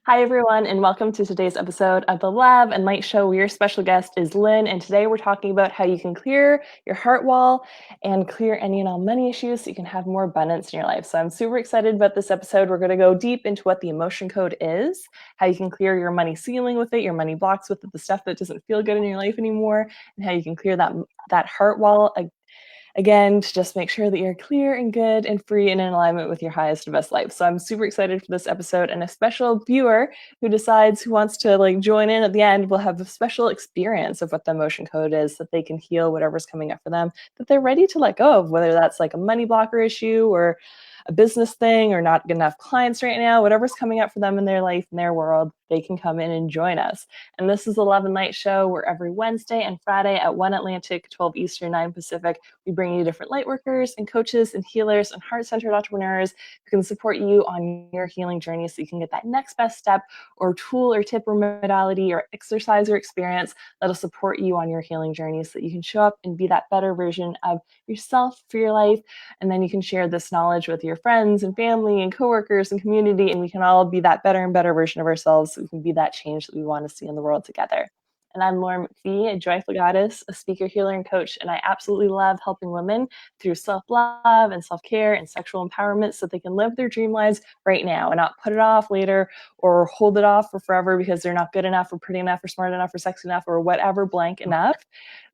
Hi, everyone, and welcome to today's episode of the Love and Light Show, where your special guest is Lynn. And today we're talking about how you can clear your heart wall and clear any and all money issues so you can have more abundance in your life. So I'm super excited about this episode. We're going to go deep into what the emotion code is, how you can clear your money ceiling with it, your money blocks with it, the stuff that doesn't feel good in your life anymore, and how you can clear that heart wall again, to just make sure that you're clear and good and free and in alignment with your highest and best life. So I'm super excited for this episode, and a special viewer who decides who wants to join in at the end will have a special experience of what the emotion code is, that they can heal whatever's coming up for them, that they're ready to let go of, whether that's like a money blocker issue or a business thing or not enough clients right now, whatever's coming up for them in their life, in their world, they can come in and join us. And this is the Love and Light Show, where every Wednesday and Friday at 1 Atlantic, 12 Eastern, 9 Pacific, we bring you different light workers and coaches and healers and heart-centered entrepreneurs who can support you on your healing journey so you can get that next best step or tool or tip or modality or exercise or experience that'll support you on your healing journey so that you can show up and be that better version of yourself for your life. And then you can share this knowledge with your friends and family and coworkers and community, and we can all be that better and better version of ourselves so we can be that change that we want to see in the world together. And I'm Lauren McPhee, a joyful goddess, a speaker, healer, and coach, and I absolutely love helping women through self-love and self-care and sexual empowerment so they can live their dream lives right now and not put it off later or hold it off for forever because they're not good enough or pretty enough or smart enough or sexy enough or whatever blank enough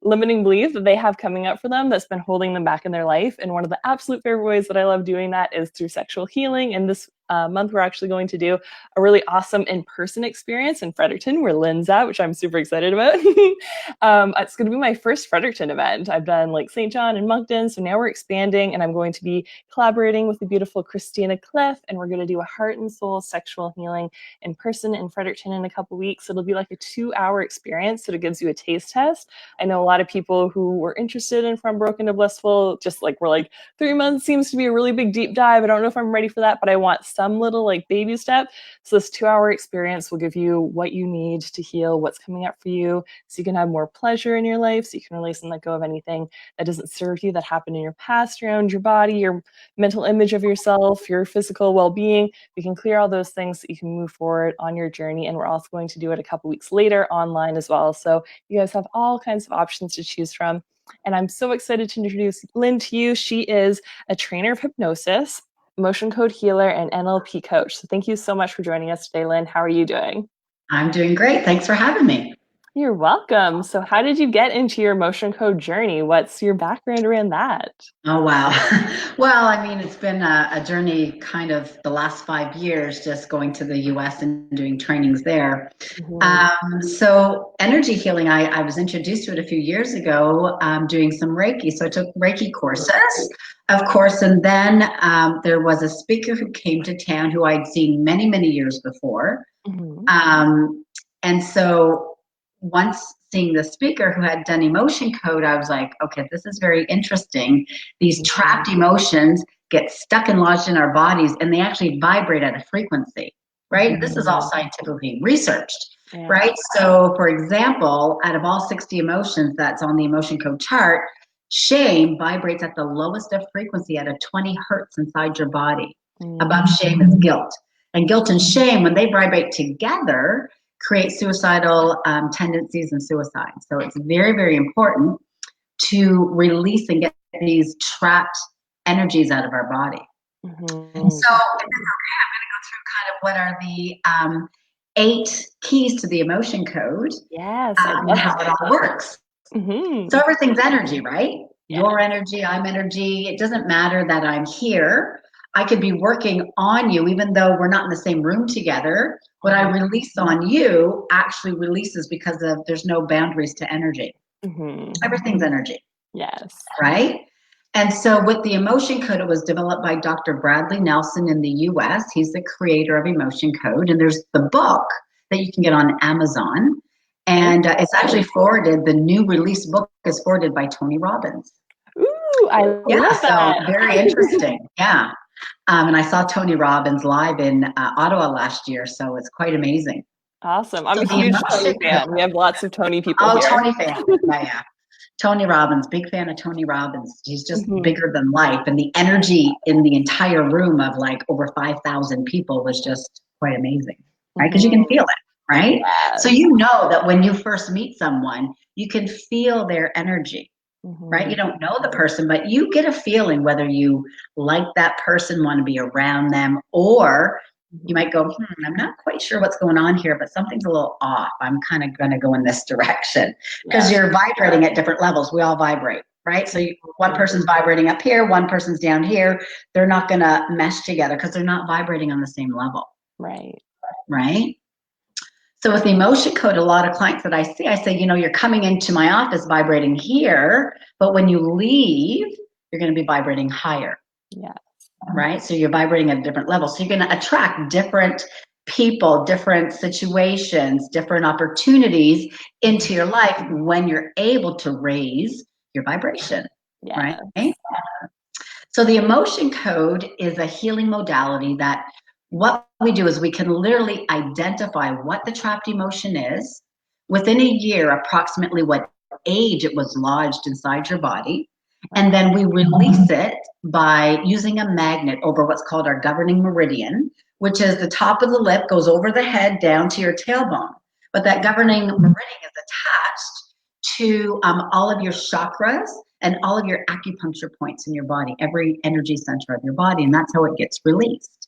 limiting belief that they have coming up for them that's been holding them back in their life. And one of the absolute favorite ways that I love doing that is through sexual healing. And this month, we're actually going to do a really awesome in-person experience in Fredericton, where Lynn's at, which I'm super excited about. It's going to be my first Fredericton event. I've done like St. John and Moncton, so now we're expanding, and I'm going to be collaborating with the beautiful Christina Cliff, and we're going to do a heart and soul sexual healing in person in Fredericton in a couple weeks. It'll be like a 2-hour experience, so it gives you a taste test. I know a lot of people who were interested in From Broken to Blissful, just like we're like 3 months seems to be a really big deep dive. I don't know if I'm ready for that, but I want some little like baby step. So this 2-hour experience will give you what you need to heal what's coming up for you so you can have more pleasure in your life, so you can release and let go of anything that doesn't serve you, that happened in your past around your body, your mental image of yourself, your physical well-being. We can clear all those things so you can move forward on your journey. And we're also going to do it a couple weeks later online as well. So you guys have all kinds of options to choose from. And I'm so excited to introduce Lynn to you. She is a trainer of hypnosis, emotion code healer, and NLP coach. So thank you so much for joining us today, Lynn. How are you doing? I'm doing great. Thanks for having me. You're welcome. So how did you get into your emotion code journey? What's your background around that? Oh, wow. Well, I mean, it's been a journey kind of the last 5 years, just going to the US and doing trainings there. So energy healing, I was introduced to it a few years ago, doing some Reiki. So I took Reiki courses, of course, and then there was a speaker who came to town who I'd seen many, many years before. And so once seeing the speaker who had done emotion code, I was like, okay, this is very interesting. These trapped emotions get stuck and lodged in our bodies, and they actually vibrate at a frequency, right? This is all scientifically researched, right? So for example, out of all 60 emotions that's on the emotion code chart, shame vibrates at the lowest of frequency at a 20 hertz inside your body. Above shame is guilt. And guilt and shame, when they vibrate together, create suicidal tendencies and suicide. So it's very, very important to release and get these trapped energies out of our body. And so if it's okay, I'm going to go through kind of what are the 8 keys to the emotion code. Yes. And how it all works. So everything's energy, right? Yeah. Your energy, I'm energy. It doesn't matter that I'm here. I could be working on you, even though we're not in the same room together. What I release on you actually releases because there's no boundaries to energy. Everything's energy. Yes. Right? And so with the emotion code, it was developed by Dr. Bradley Nelson in the US. He's the creator of emotion code. And there's the book that you can get on Amazon. And it's actually forwarded, the new release book is forwarded by Tony Robbins. Ooh, I love that. So very interesting. Yeah. And I saw Tony Robbins live in Ottawa last year, so it's quite amazing. Awesome. I'm a huge Tony fan. We have lots of Tony people here. Tony fan. Yeah. Tony Robbins, big fan of Tony Robbins. He's just bigger than life. And the energy in the entire room of like over 5,000 people was just quite amazing. right? Because you can feel it, right? Yes. So you know that when you first meet someone, you can feel their energy, right? You don't know the person, but you get a feeling whether you like that person, want to be around them, or you might go, I'm not quite sure what's going on here, but something's a little off. I'm kind of going to go in this direction because you're vibrating at different levels. We all vibrate, right? So one person's vibrating up here, one person's down here. They're not going to mesh together because they're not vibrating on the same level. Right. Right. So with the emotion code, a lot of clients that I see, I say, you're coming into my office vibrating here, but when you leave, you're going to be vibrating higher. Yeah. Right. So you're vibrating at a different level. So you're going to attract different people, different situations, different opportunities into your life when you're able to raise your vibration. Yes. Right. So the emotion code is a healing modality that what we do is we can literally identify what the trapped emotion is within a year, approximately what age it was lodged inside your body. And then we release it by using a magnet over what's called our governing meridian, which is the top of the lip, goes over the head down to your tailbone. But that governing meridian is attached to all of your chakras and all of your acupuncture points in your body, every energy center of your body, and that's how it gets released.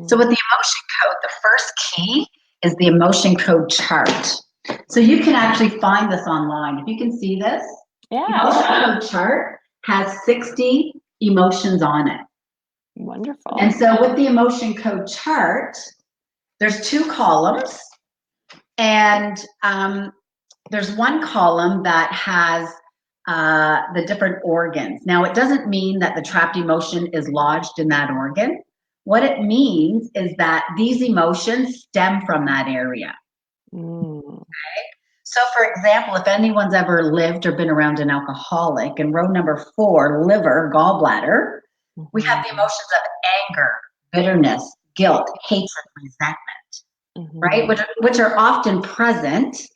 So with the emotion code, the first key is the emotion code chart. So you can actually find this online. If you can see this, the emotion code chart has 60 emotions on it. Wonderful. And so with the emotion code chart, there's 2 columns, and there's one column that has the different organs. Now, it doesn't mean that the trapped emotion is lodged in that organ. What it means is that these emotions stem from that area. Okay? So, for example, if anyone's ever lived or been around an alcoholic, in row number 4, liver, gallbladder, we have the emotions of anger, bitterness, guilt, hatred, resentment, right? Which are often present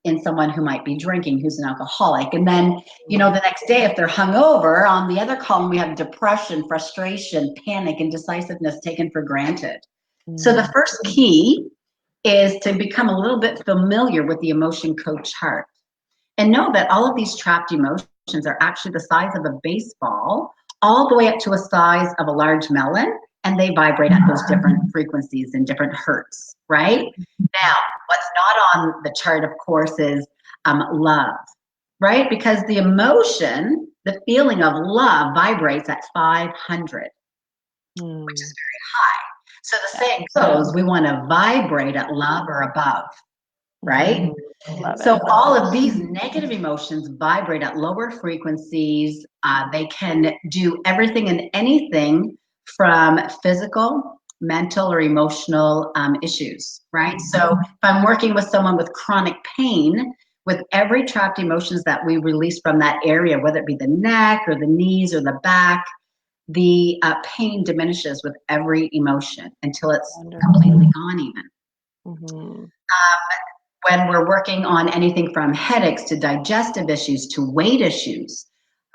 in someone who might be drinking, who's an alcoholic. And then, the next day, if they're hungover, on the other column, we have depression, frustration, panic, indecisiveness taken for granted. So the first key is to become a little bit familiar with the emotion code chart and know that all of these trapped emotions are actually the size of a baseball, all the way up to a size of a large melon, and they vibrate at those different frequencies and different hertz, right? Now, what's not on the chart, of course, is love, right? Because the emotion, the feeling of love vibrates at 500, which is very high. So the saying goes, we want to vibrate at love or above, right? So all of these negative emotions vibrate at lower frequencies. They can do everything and anything from physical, mental, or emotional issues, right? So if I'm working with someone with chronic pain, with every trapped emotions that we release from that area, whether it be the neck or the knees or the back, the pain diminishes with every emotion until it's completely gone even. When we're working on anything from headaches to digestive issues to weight issues,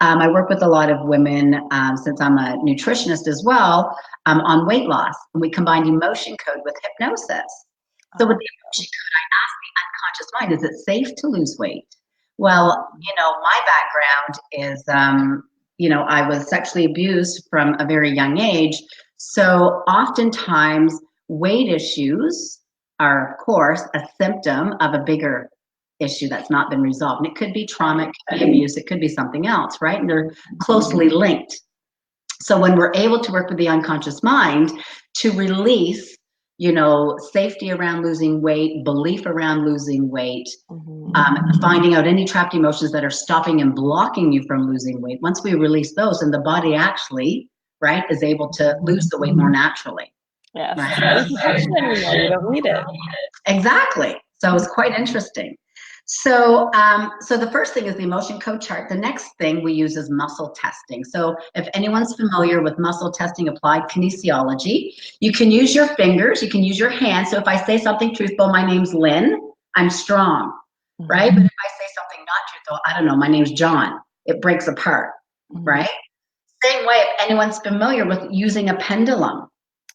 I work with a lot of women, since I'm a nutritionist as well, on weight loss. And we combine emotion code with hypnosis. So with the emotion code, I ask the unconscious mind, is it safe to lose weight? Well, my background is, I was sexually abused from a very young age. So oftentimes weight issues are, of course, a symptom of a bigger issue that's not been resolved. And it could be trauma, it could be abuse, it could be something else, right? And they're closely linked. So when we're able to work with the unconscious mind to release, safety around losing weight, belief around losing weight, finding out any trapped emotions that are stopping and blocking you from losing weight. Once we release those, and the body actually, right, is able to lose the weight more naturally. Yes. Right? Protection anymore. You don't need it. Exactly. So it's quite interesting. So, so the first thing is the emotion code chart. The next thing we use is muscle testing. So if anyone's familiar with muscle testing, applied kinesiology, you can use your fingers, you can use your hands. So if I say something truthful, my name's Lynn, I'm strong, right? But if I say something not truthful, I don't know, my name's John, it breaks apart, right? Same way, if anyone's familiar with using a pendulum,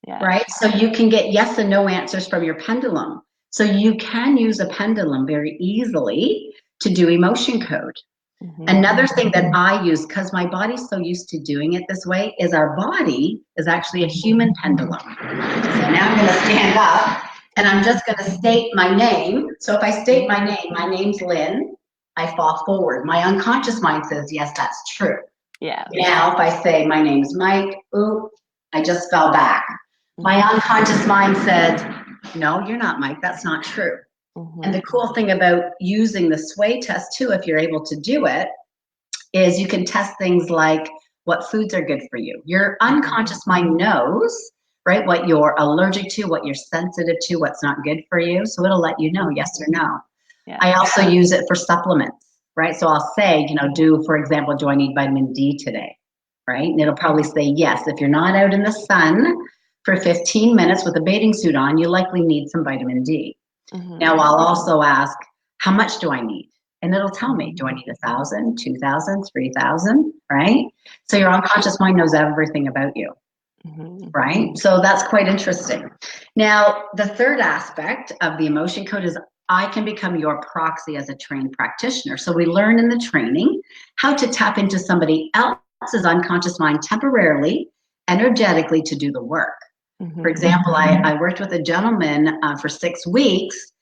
Yeah. right? So you can get yes and no answers from your pendulum. So you can use a pendulum very easily to do emotion code. Another thing that I use, because my body's so used to doing it this way, is our body is actually a human pendulum. So now I'm going to stand up and I'm just going to state my name. So if I state my name's Lynn, I fall forward. My unconscious mind says, yes, that's true. Yeah. Now if I say my name's Mike, ooh, I just fell back. My unconscious mind said, no, you're not Mike, that's not true. And the cool thing about using the sway test too, if you're able to do it, is you can test things like what foods are good for you. Your unconscious mind knows, right, what you're allergic to, what you're sensitive to, what's not good for you. So it'll let you know yes or no. Yeah. I also use it for supplements, right? So I'll say, for example, do I need vitamin D today, right? And it'll probably say yes. If you're not out in the sun for 15 minutes with a bathing suit on, you likely need some vitamin D. Now I'll also ask, how much do I need? And it'll tell me, do I need 1,000, 2,000, 3,000, right? So your unconscious mind knows everything about you, right? So that's quite interesting. Now, the third aspect of the emotion code is I can become your proxy as a trained practitioner. So we learn in the training how to tap into somebody else's unconscious mind temporarily, energetically to do the work. For example, I worked with a gentleman for 6 weeks,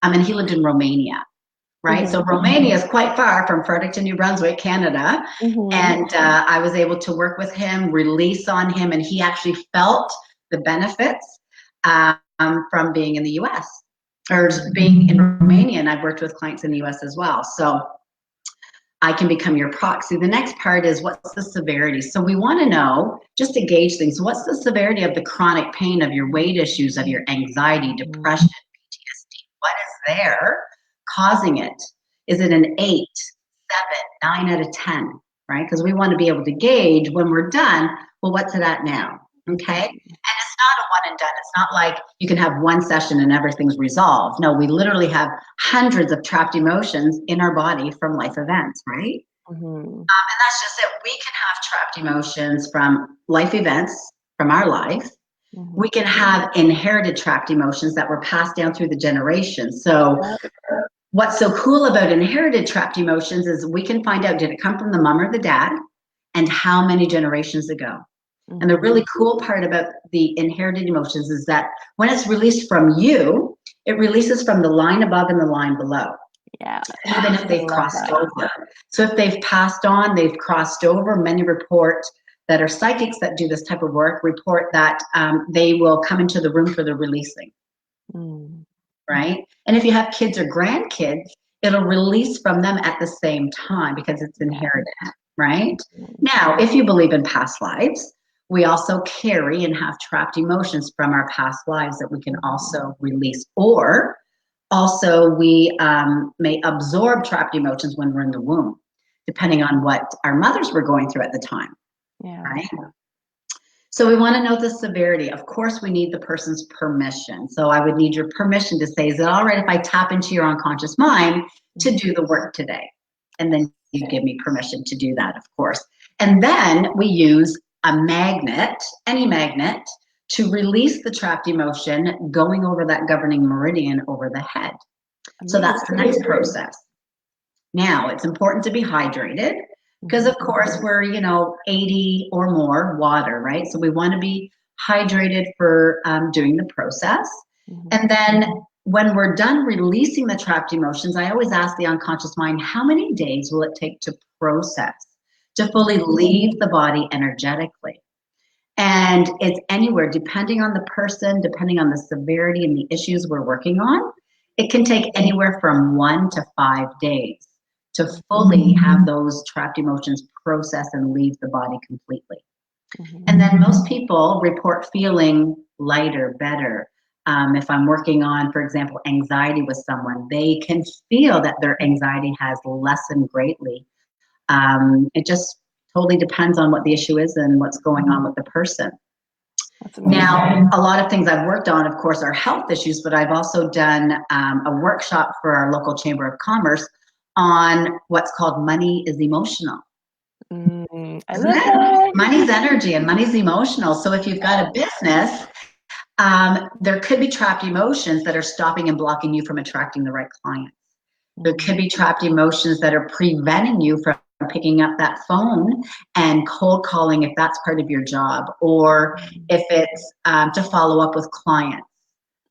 and he lived in Romania. Right. So Romania is quite far from Fredericton, New Brunswick, Canada. And I was able to work with him, release on him, and he actually felt the benefits from being in the US or being in Romania. And I've worked with clients in the US as well. So I can become your proxy. The next part is what's the severity? So we want to know, just to gauge things, what's the severity of the chronic pain, of your weight issues, of your anxiety, depression, PTSD? What is there causing it? Is it an 8, 7, 9 out of 10, right? Because we want to be able to gauge when we're done, well, what's it at now? Okay. And it's not a one and done. It's not like you can have one session and everything's resolved. No, we literally have hundreds of trapped emotions in our body from life events, right? And that's just it. We can have trapped emotions from life events from our life. We can have inherited trapped emotions that were passed down through the generations. So what's so cool about inherited trapped emotions is we can find out, did it come from the mom or the dad, and how many generations ago? And the really cool part about the inherited emotions is that when it's released from you, it releases from the line above and the line below. Yeah. Even if they've crossed over. So if they've passed on, they've crossed over. Many report that are psychics that do this type of work report that they will come into the room for the releasing. Right? And if you have kids or grandkids, it'll release from them at the same time because it's inherited, right? Now, if you believe in past lives, we also carry and have trapped emotions from our past lives that we can also release. Or also we may absorb trapped emotions when we're in the womb, depending on what our mothers were going through at the time, right? So we want to know the severity. Of course, we need the person's permission. So I would need your permission to say, is it all right if I tap into your unconscious mind to do the work today? And then you give me permission to do that, of course. And then we use a magnet, any magnet, to release the trapped emotion going over that governing meridian over the head. So that's the next process. Now, it's important to be hydrated because, of course, we're, 80 or more water, right? So we want to be hydrated for doing the process. And then when we're done releasing the trapped emotions, I always ask the unconscious mind, how many days will it take to process, to fully leave the body energetically? And it's anywhere, depending on the person, depending on the severity and the issues we're working on, it can take anywhere from 1 to 5 days to fully have those trapped emotions process and leave the body completely. And then most people report feeling lighter, better. If I'm working on, for example, anxiety with someone, they can feel that their anxiety has lessened greatly. It just totally depends on what the issue is and what's going on with the person. Now, a lot of things I've worked on, of course, are health issues, but I've also done a workshop for our local Chamber of Commerce on what's called money is emotional. I love that. Money's energy and money's emotional. So if you've got a business There could be trapped emotions that are stopping and blocking you from attracting the right clients. There could be trapped emotions that are preventing you from picking up that phone and cold calling if that's part of your job, or if it's to follow up with clients,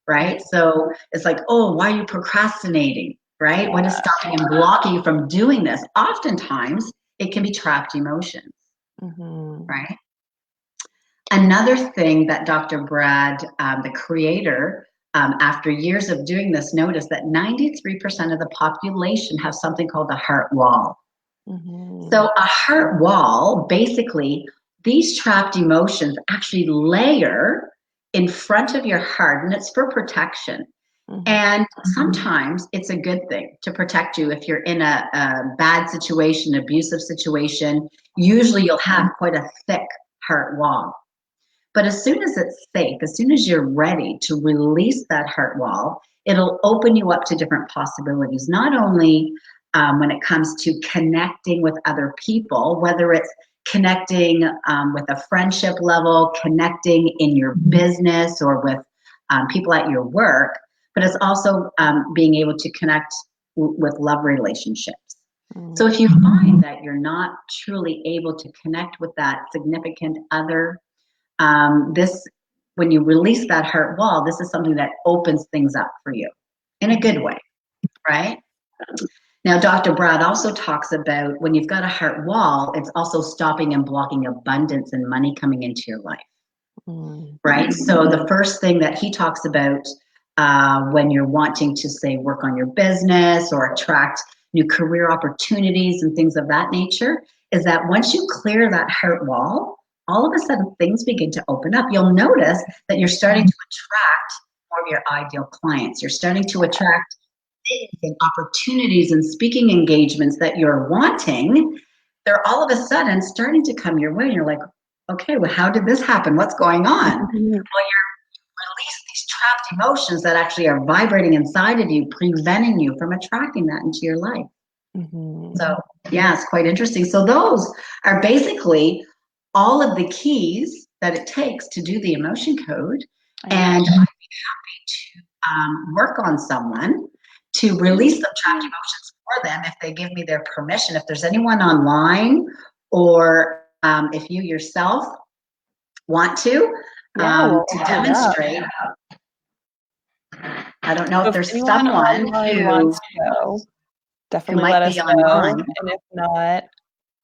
right? So it's like, oh, why are you procrastinating, right? What is stopping and blocking you from doing this? Oftentimes, it can be trapped emotions, right? Another thing that Dr. Brad, the creator, after years of doing this, noticed that 93% of the population have something called the heart wall. So a heart wall, basically, these trapped emotions actually layer in front of your heart, and it's for protection. And sometimes it's a good thing to protect you if you're in a bad situation, abusive situation. Usually you'll have quite a thick heart wall. But as soon as it's safe, as soon as you're ready to release that heart wall, it'll open you up to different possibilities, not only when it comes to connecting with other people, whether it's connecting with a friendship level, connecting in your business or with people at your work, but it's also being able to connect with love relationships. So if you find that you're not truly able to connect with that significant other, when you release that heart wall, this is something that opens things up for you in a good way, right? Now, Dr. Brad also talks about when you've got a heart wall, it's also stopping and blocking abundance and money coming into your life, right? So the first thing that he talks about when you're wanting to, say, work on your business or attract new career opportunities and things of that nature is that once you clear that heart wall, all of a sudden things begin to open up. You'll notice that you're starting to attract more of your ideal clients. You're starting to attract things and opportunities and speaking engagements that you're wanting. They're all of a sudden starting to come your way. And you're like, okay, well, how did this happen? What's going on? Well, you're release these trapped emotions that actually are vibrating inside of you, preventing you from attracting that into your life. So yeah, it's quite interesting. So those are basically all of the keys that it takes to do the emotion code. And I'd be happy to work on someone to release the trapped emotions for them if they give me their permission. If there's anyone online or if you yourself want to demonstrate. I don't know if there's someone who wants to go, definitely let us know. And if not,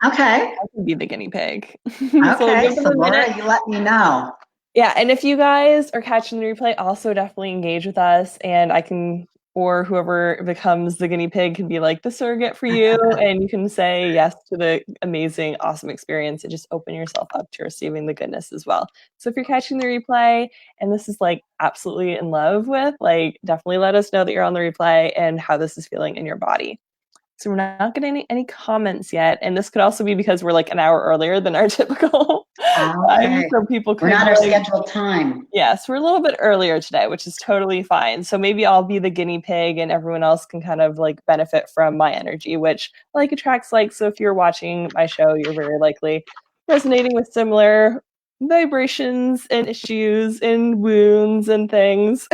okay, I can be the guinea pig. Okay, so Laura, you let me know. Yeah, and if you guys are catching the replay, also definitely engage with us, and I can, or whoever becomes the guinea pig can be like the surrogate for you, and you can say yes to the amazing, awesome experience and just open yourself up to receiving the goodness as well. So if you're catching the replay and this is like absolutely in love with, like, definitely let us know that you're on the replay and how this is feeling in your body. So we're not getting any comments yet, and this could also be because we're like an hour earlier than our typical time, so people could, we're not our scheduled time. Yes, we're a little bit earlier today, which is totally fine. So maybe I'll be the guinea pig, and everyone else can kind of like benefit from my energy, which like attracts like. So if you're watching my show, you're very likely resonating with similar vibrations and issues and wounds and things.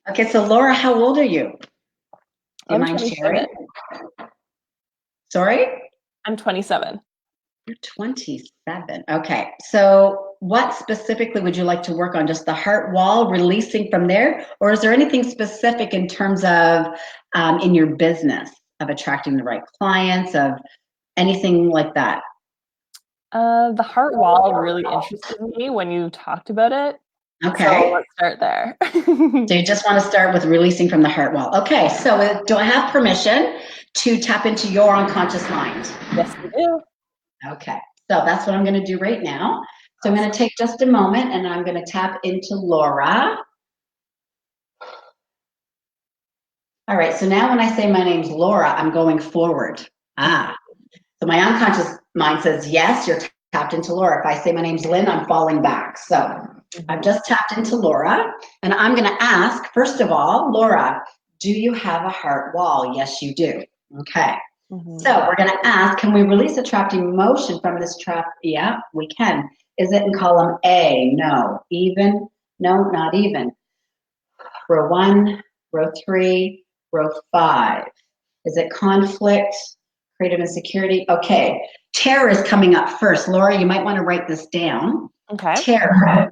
Okay, so Laura, how old are you? Do you mind 27. sharing? Sorry? I'm 27. You're 27. Okay. So what specifically would you like to work on? Just the heart wall, releasing from there? Or is there anything specific in terms of in your business of attracting the right clients, of anything like that? The heart wall really interested me when you talked about it. Okay. So let's start there. So you just want to start with releasing from the heart wall. Okay. So do I have permission to tap into your unconscious mind? Yes, you do. Okay. So that's what I'm going to do right now. So I'm going to take just a moment and I'm going to tap into Laura. All right. So now when I say my name's Laura, I'm going forward. So my unconscious mind says, yes, you're tapped into Laura. If I say my name's Lynn, I'm falling back. So I've just tapped into Laura, and I'm going to ask, first of all, Laura, do you have a heart wall? Yes, you do. Okay. So we're going to ask, can we release a trapped emotion from this trap? Yeah, we can. Is it in column A? No. Even? No, not even. Row 1, row 3, row 5. Is it conflict, creative insecurity? Okay, terror is coming up first. Laura, you might want to write this down. Okay. Terror.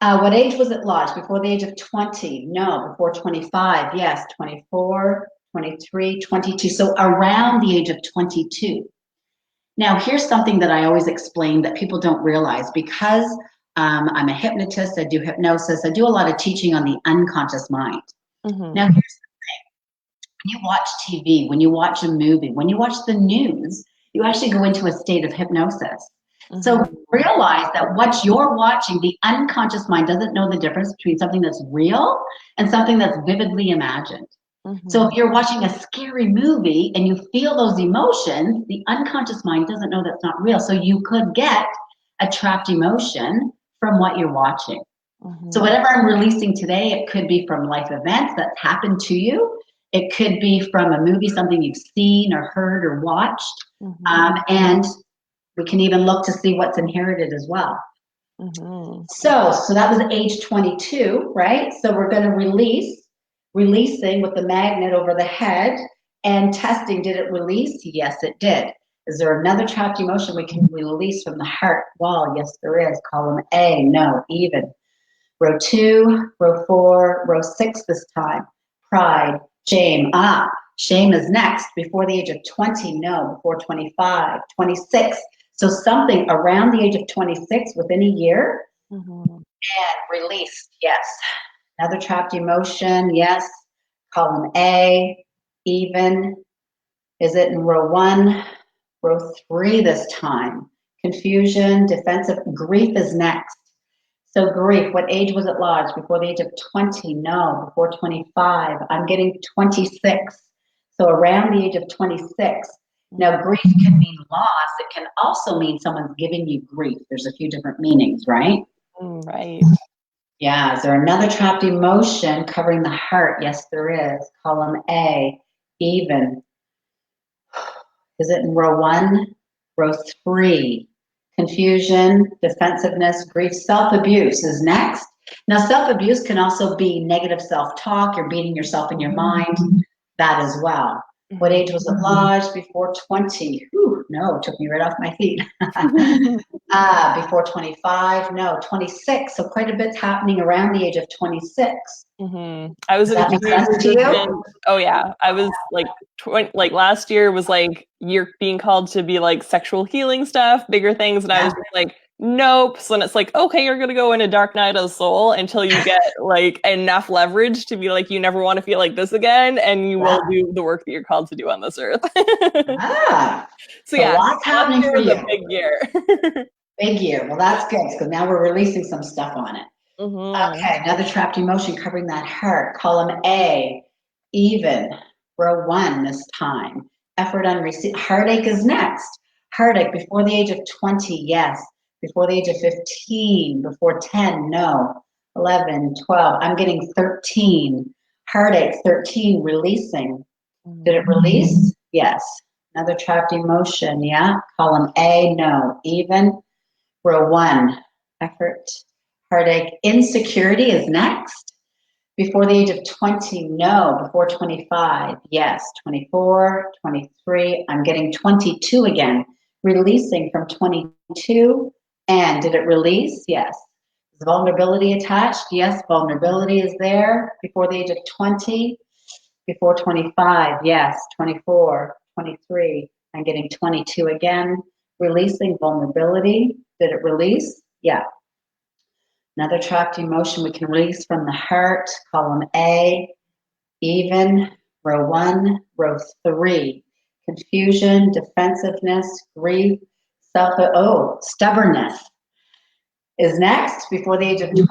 What age was it lodged? Before the age of 20? No. Before 25? Yes. 24, 23, 22. So around the age of 22. Now, here's something that I always explain that people don't realize. Because I'm a hypnotist, I do hypnosis, I do a lot of teaching on the unconscious mind. Mm-hmm. Now, here's the thing. When you watch TV, when you watch a movie, when you watch the news, you actually go into a state of hypnosis. Mm-hmm. So realize that what you're watching, the unconscious mind doesn't know the difference between something that's real and something that's vividly imagined. Mm-hmm. So if you're watching a scary movie and you feel those emotions, the unconscious mind doesn't know that's not real. So you could get a trapped emotion from what you're watching. Mm-hmm. So whatever I'm releasing today, it could be from life events that's happened to you. It could be from a movie, something you've seen or heard or watched. Mm-hmm. And we can even look to see what's inherited as well. Mm-hmm. So that was age 22, right? So we're going to releasing with the magnet over the head and testing. Did it release? Yes, it did. Is there another trapped emotion we can release from the heart wall? Yes, there is. Column A, no, even. Row 2, row 4, row 6 this time. Pride, shame. Shame is next. Before the age of 20, no. Before 25, 26. So something around the age of 26 within a year. Mm-hmm. And release, yes. Another trapped emotion, yes. Column A, even. Is it in row 1? Row 3 this time. Confusion, defensive, grief is next. So grief, what age was it lodged? Before the age of 20? No. Before 25? I'm getting 26. So around the age of 26. Now, grief can mean loss. It can also mean someone's giving you grief. There's a few different meanings, right? Right. Yeah. Is there another trapped emotion covering the heart? Yes, there is. Column A, even. Is it in row 1? Row 3? Confusion, defensiveness, grief, self-abuse is next. Now, self-abuse can also be negative self-talk. You're beating yourself in your mind. That as well. What age was it lodged? Before 20? Whew, no, it took me right off my feet. Before 25? No, 26. So quite a bit's happening around the age of 26. Mm-hmm. I was Does an that make extreme sense to you? resistant. Oh yeah, I was like, like last year was like you're being called to be like sexual healing stuff, bigger things, and I was just like, nope. So then it's like, okay, you're gonna go in a dark night of the soul until you get like enough leverage to be like, you never want to feel like this again, and you will do the work that you're called to do on this earth. So yeah, lots happening for you. A big year. Big year. Well, that's good because now we're releasing some stuff on it. Mm-hmm. Okay, another trapped emotion covering that heart. Column A, even. Row 1 this time. Effort unreceived. Heartache is next. Heartache before the age of 20, yes. Before the age of 15. Before 10, no. 11, 12. I'm getting 13. Heartache, 13, releasing. Did it release? Yes. Another trapped emotion, yeah. Column A, no. Even. Row 1, effort. Heartache, insecurity is next. Before the age of 20, no. Before 25, yes. 24, 23, I'm getting 22 again. Releasing from 22. And did it release? Yes. Is vulnerability attached? Yes, vulnerability is there. Before the age of 20, before 25, yes. 24, 23, I'm getting 22 again. Releasing vulnerability. Did it release? Yeah. Another trapped emotion we can release from the heart. Column A, even. Row 1, row 3. Confusion, defensiveness, grief, stubbornness is next. Before the age of 20, no.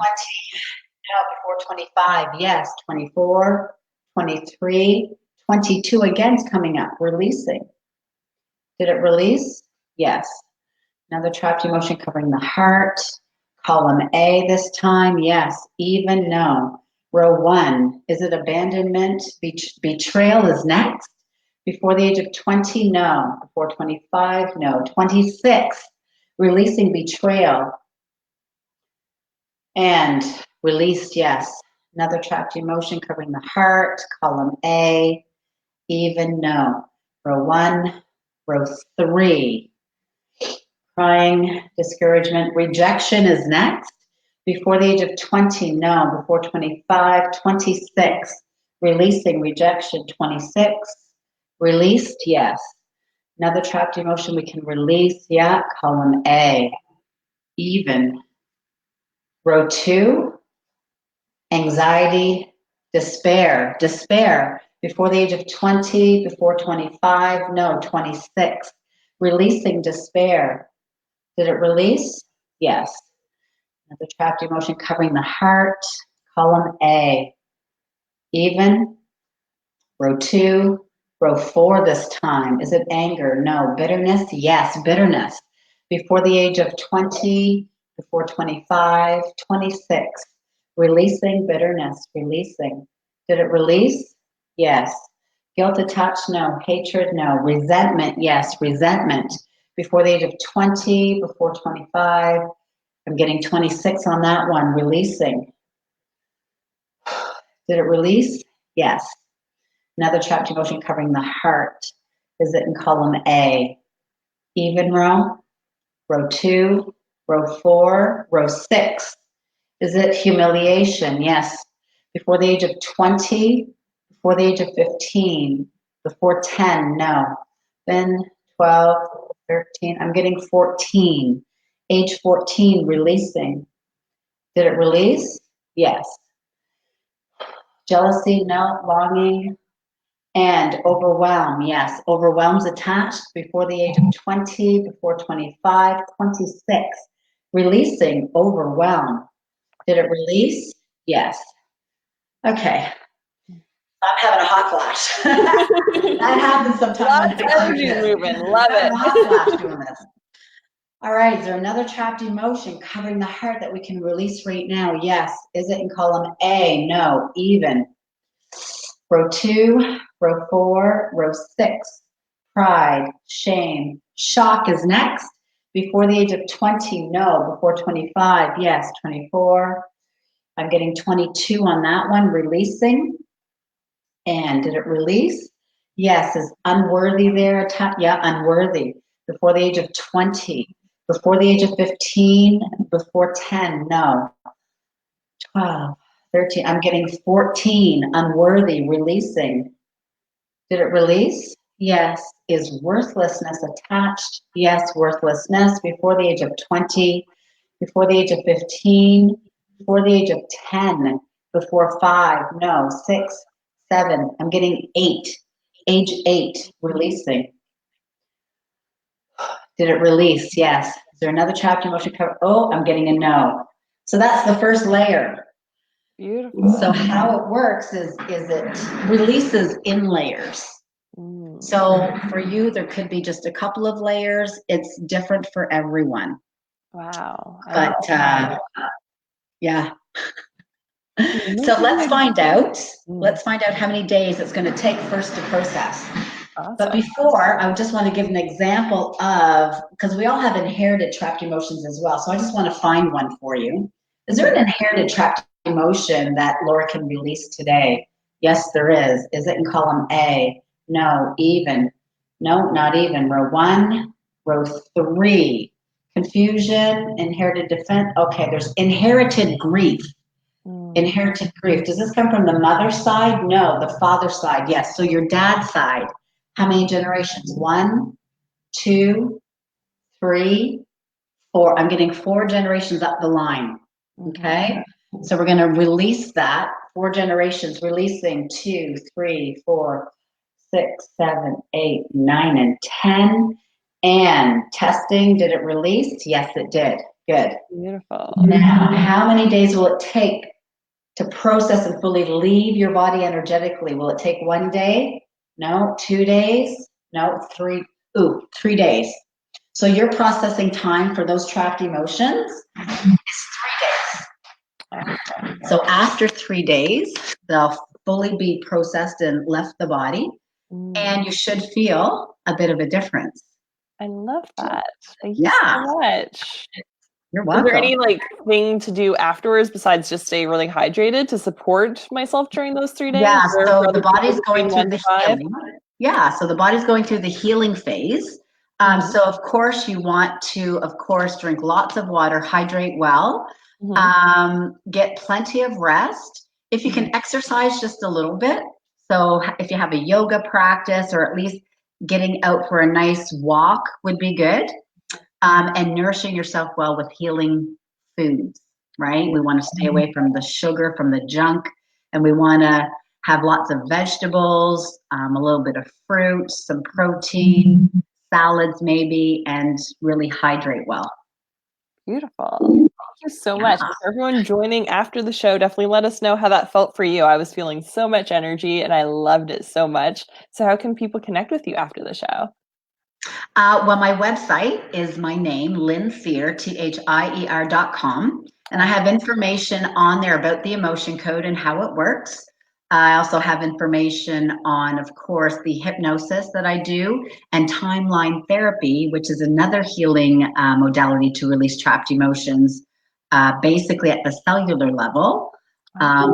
Before 25, yes. 24, 23, 22 again is coming up. Releasing. Did it release? Yes. Another trapped emotion covering the heart. Column A this time, yes. Even, no. Row 1, is it abandonment? Betrayal is next. Before the age of 20, no. Before 25, no. 26, releasing betrayal. And Released, yes. Another trapped emotion covering the heart, column A. Even, no. Row 1, row 3. Crying, discouragement, rejection is next. Before the age of 20, no. Before 25, 26. Releasing, rejection, 26. Released, yes. Another trapped emotion we can release, yeah. Column A. Even. Row 2, anxiety, despair. Despair. Before the age of 20, before 25, no. 26. Releasing despair. Did it release? Yes. Another trapped emotion covering the heart, column A. Even. Row 2, row 4 this time. Is it anger? No. Bitterness? Yes, bitterness. Before the age of 20, before 25, 26. Releasing bitterness, releasing. Did it release? Yes. Guilt attached? No. Hatred? No. Resentment? Yes, resentment. Before the age of 20, before 25, I'm getting 26 on that one, releasing. Did it release? Yes. Another trapped emotion covering the heart. Is it in column A? Even row, row 2, row 4, row 6. Is it humiliation? Yes. Before the age of 20, before the age of 15, before 10, no. Then 12, 13, I'm getting 14. Age 14, releasing. Did it release? Yes. Jealousy, no. Longing, and overwhelm, yes. Overwhelm's attached before the age of 20, before 25, 26. Releasing, overwhelm. Did it release? Yes. Okay. I'm having a hot flash. That happens sometimes. Lots of energy moving. Love it. I'm having a hot flash doing this. All right, is there another trapped emotion covering the heart that we can release right now? Yes. Is it in column A? No. Even. Row 2, row 4, row 6. Pride, shame, shock is next. Before the age of 20, no. Before 25, yes. 24. I'm getting 22 on that one, releasing. And did it release? Yes. Is unworthy there? Yeah, unworthy. Before the age of 20. Before the age of 15. Before 10, no. 12, 13. I'm getting 14, unworthy, releasing. Did it release? Yes. Is worthlessness attached? Yes, worthlessness. Before the age of 20, before the age of 15, before the age of 10, before 5, no, 6, 7. I'm getting 8. Age 8, releasing. Did it release? Yes. Is there another chapter emotion cover? Oh, I'm getting a no. So that's the first layer. Beautiful. So how it works is it releases in layers. So for you, there could be just a couple of layers. It's different for everyone. Wow. But yeah. So let's find out. Let's find out how many days it's going to take first to process. Awesome. But before, I just want to give an example of, because we all have inherited trapped emotions as well. So I just want to find one for you. Is there an inherited trapped emotion that Laura can release today? Yes, there is. Is it in column A? No. Even? No, not even. Row 1, row 3. Confusion, inherited defense. Okay, there's inherited grief. Inherited grief. Does this come from the mother's side? No. The father's side? Yes. So your dad's side. How many generations? 1, 2, 3, 4. I'm getting 4 generations up the line. Okay. So we're going to release that. 4 generations, releasing 2, 3, 4, 6, 7, 8, 9, and 10. And testing, did it release? Yes, it did. Good. Beautiful. Now, how many days will it take to process and fully leave your body energetically? Will it take 1 day? No. 2 days? No. 3. 3 days. So your processing time for those trapped emotions is 3 days. Awesome. So after 3 days, they'll fully be processed and left the body, and you should feel a bit of a difference. I love that. Thank you so much. You're Is there welcome. any like thing to do afterwards besides just stay really hydrated to support myself during those 3 days? Yeah, Or so for the other people body's going between through 1 to the 5? healing. Yeah, so the body's going through the healing phase. Mhm, So of course you want to, of course, drink lots of water, hydrate well, mhm, get plenty of rest. If you mhm. can exercise just a little bit, so if you have a yoga practice or at least getting out for a nice walk would be good, and nourishing yourself well with healing foods, right? We want to stay away from the sugar, from the junk, and we want to have lots of vegetables, a little bit of fruit, some protein, salads maybe, and really hydrate well. Beautiful. Thank you so much. Yeah. For everyone joining after the show, definitely let us know how that felt for you. I was feeling so much energy and I loved it so much. So how can people connect with you after the show? Well, my website is my name, Lynn Thier, THIER.com. And I have information on there about the emotion code and how it works. I also have information on, of course, the hypnosis that I do and timeline therapy, which is another healing modality to release trapped emotions, basically at the cellular level,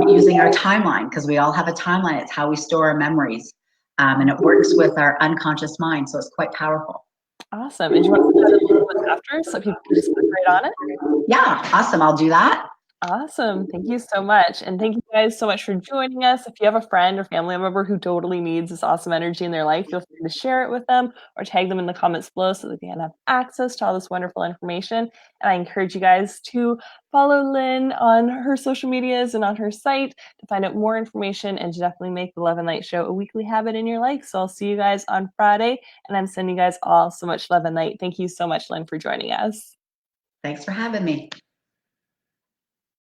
using our timeline, because we all have a timeline. It's how we store our memories. And it works with our unconscious mind. So it's quite powerful. Awesome. And do you want to put that in the comments after so people can just click right on it? Yeah, awesome. I'll do that. Awesome. Thank you so much. And thank you guys so much for joining us. If you have a friend or family member who totally needs this awesome energy in their life, feel free to share it with them or tag them in the comments below so that they can have access to all this wonderful information. And I encourage you guys to follow Lynn on her social medias and on her site to find out more information and to definitely make the Love and Light Show a weekly habit in your life. So I'll see you guys on Friday. And I'm sending you guys all so much love and light. Thank you so much, Lynn, for joining us. Thanks for having me.